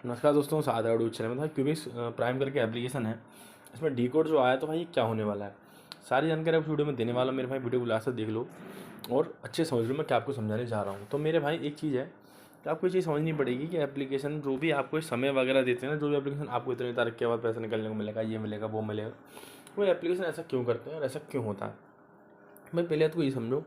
नमस्कार दोस्तों, सादा यूट्यूब चैनल में। भाई क्यूबिक्स प्राइम करके एप्लीकेशन है, इसमें डी कोड जो आया तो भाई ये क्या होने वाला है, सारी जानकारी आपको वीडियो में देने वाला हूं। मेरे भाई वीडियो को लास्ट तक देख लो और अच्छे समझ लो मैं क्या आपको समझाने जा रहा हूँ। तो मेरे भाई एक चीज़ है कि आपको ये चीज़ समझनी पड़ेगी कि एप्लीकेशन जो भी आपको समय वगैरह देते हैं ना, जो भी एप्लीकेशन आपको इतनी तारीख के बाद पैसा निकलने को मिलेगा, ये मिलेगा वो मिलेगा, वो एप्लीकेशन ऐसा क्यों करते हैं और ऐसा क्यों होता है। भाई पहले तो ये समझो,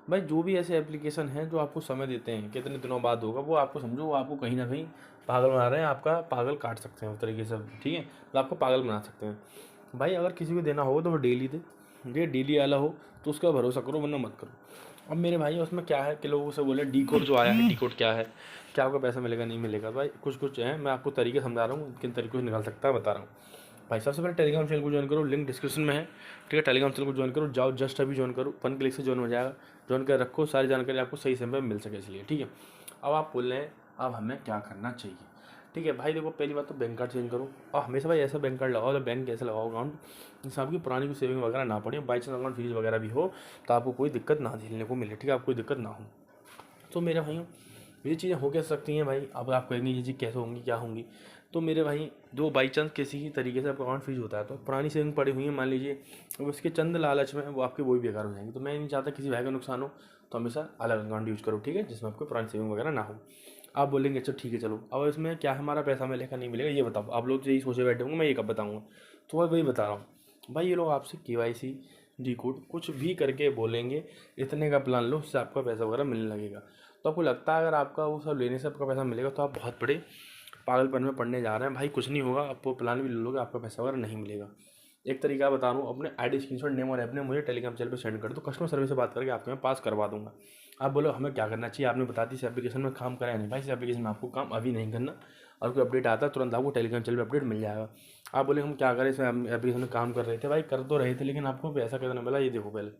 भाई जो भी ऐसे एप्लीकेशन हैं जो आपको समय देते हैं कितने दिनों बाद होगा, वो आपको समझो वो आपको कहीं ना कहीं पागल बना रहे हैं, आपका पागल काट सकते हैं उस तरीके से, ठीक है, तो आपको पागल बना सकते हैं। भाई अगर किसी को देना हो तो वो डेली दे, ये डेली वाला हो तो उसका भरोसा करो, वरना मत करो। अब मेरे भाई उसमें क्या है कि लोगों से बोले डी कोड जो आया है, डी कोड क्या है, क्या आपका पैसा मिलेगा नहीं मिलेगा। भाई कुछ है, मैं आपको तरीके समझा रहा हूँ, किन तरीकों से निकाल सकता है बता रहा हूँ। भाई सबसे पहले टेलीग्राम चैनल को ज्वाइन करो, लिंक डिस्क्रिप्शन में है, ठीक है। टेलीग्राम चैनल को ज्वाइन करो, जाओ जस्ट अभी ज्वाइन करो, 1 क्लिक से ज्वाइन हो जाएगा। ज्वाइन कर रखो, सारी जानकारी आपको सही समय पर मिल सके इसलिए, ठीक है। अब आप बोल रहे हैं अब हमें क्या करना चाहिए, ठीक है। भाई देखो, पहली बात तो बैंक कार्ड चेंज करो, और हमेशा भाई ऐसा बैंक कार्ड लगाओ, तो बैंक कैसे लगाओ अकाउंट, जिससे आपकी पुरानी कोई सेविंग वगैरह ना पड़े, बाई चांस अकाउंट फीस वगैरह भी हो तो आपको कोई दिक्कत ना झेलने को मिले, ठीक है, आपको कोई दिक्कत ना हो। तो मेरे भाइयों ये चीज़ें हो क्या सकती हैं भाई, अब आप कहेंगे ये चीज़ कैसे होंगी क्या होंगी। तो मेरे भाई जो बाई चांस किसी ही तरीके से आपका अकाउंट फ्रीज होता है, तो पुरानी सेविंग पड़ी हुई है मान लीजिए, अब उसके चंद लालच में वो आपकी वो भी बेकार हो जाएंगी। तो मैं नहीं चाहता किसी भाई का नुकसान हो, तो हमेशा अलग अकाउंट यूज़ करो, ठीक है, जिसमें आपको पुरानी सेविंग वगैरह ना हो। आप बोलेंगे अच्छा ठीक है चलो, अब इसमें क्या हमारा पैसा मिलेगा नहीं मिलेगा ये बताओ। आप लोग तो यही सोचे बैठे होंगे मैं ये कब बताऊँगा, तो मैं वही बता रहा हूँ। भाई ये लोग आपसे KYC डी कोड कुछ भी करके बोलेंगे इतने का प्लान लो, उससे आपका पैसा वगैरह मिलने लगेगा। तो आपको लगता है अगर आपका वो सब लेने से आपका पैसा मिलेगा तो आप बहुत बड़े पागलपन में पड़ने जा रहे हैं। भाई कुछ नहीं होगा, आप वो प्लान भी ले लोगे, आपका पैसा वगैरह नहीं मिलेगा। एक तरीका बता रहा हूँ, अपने ID स्क्रीनशॉट नेम और ऐप ने मुझे टेलीग्राम चैनल पे सेंड कर दो, कस्टमर सर्विस से बात करके आपके मैं पास करवा दूंगा। आप बोलो हमें क्या करना चाहिए, आपने बता दी इस एप्लीकेशन में काम करा है नहीं। भाई इस एप्लीकेशन में आपको काम अभी नहीं करना, और कोई अपडेट आता है तुरंत आपको टेलीग्राम चैनल पर अपडेट मिल जाएगा। आप बोले हम क्या करें, इस एप्लीकेशन में काम कर रहे थे, भाई कर तो रहे थे लेकिन आपको पैसा कितना मिला ये देखो पहले,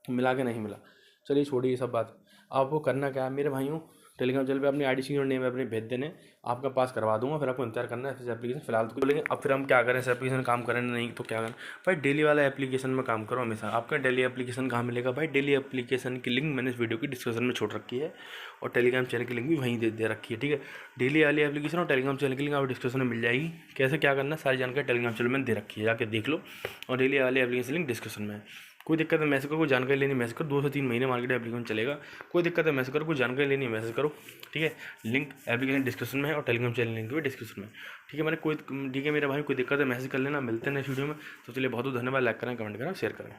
मिला के नहीं मिला। चलिए छोड़िए ये सब बात, आपको करना क्या है मेरे भाइयों, टेलीग्राम चैनल पे अपनी ID स्क्रीन और नेम अपने भेज देने, आपका पास करवा दूंगा, फिर आपको इंतजार करना है इस एप्लीकेशन फिलहाल तो। बोलेंगे अब फिर हम क्या करें, इस एप्लीकेशन काम करें नहीं तो क्या करें। भाई डेली वाला एप्लीकेशन में काम करो हमेशा। आपका डेली एप्लीकेशन कहाँ मिलेगा भाई, डेली एप्लीकेशन की लिंक मैंने इस वीडियो की डिस्क्रिप्शन में छोड़ रखी है, और टेलीग्राम चैनल की लिंक भी वहीं दे रखी है, ठीक है। डेली वाली एप्लीकेशन और टेलीग्राम चैनल की लिंक आपको डिस्क्रिप्शन में मिल जाएगी। कैसे क्या करना सारी जानकारी टेलीग्राम चैनल में दे रखी है, जाके देख लो, और डेली वाली एप्लीकेशन लिंक डिस्क्रिप्शन में है। कोई दिक्कत है मैसेज करो, कोई जानकारी लेनी मैसेज करो, 2 से 3 महीने मार्केट एप्लीकेशन चलेगा। कोई दिक्कत है मैसेज करो, कोई जानकारी लेनी मैसेज करो, ठीक है। लिंक एप्लीकेशन डिस्क्रिप्शन में है और टेलीग्राम चैनल लिंक भी डिस्क्रिप्शन में, ठीक है। मैंने कोई ठीक है मेरे भाई, कोई दिक्कत है मैसेज कर लेना। मिलते हैं नेक्स्ट वीडियो में, तो चलिए बहुत बहुत धन्यवाद। लाइक करें, कमेंट करें, शेयर करें।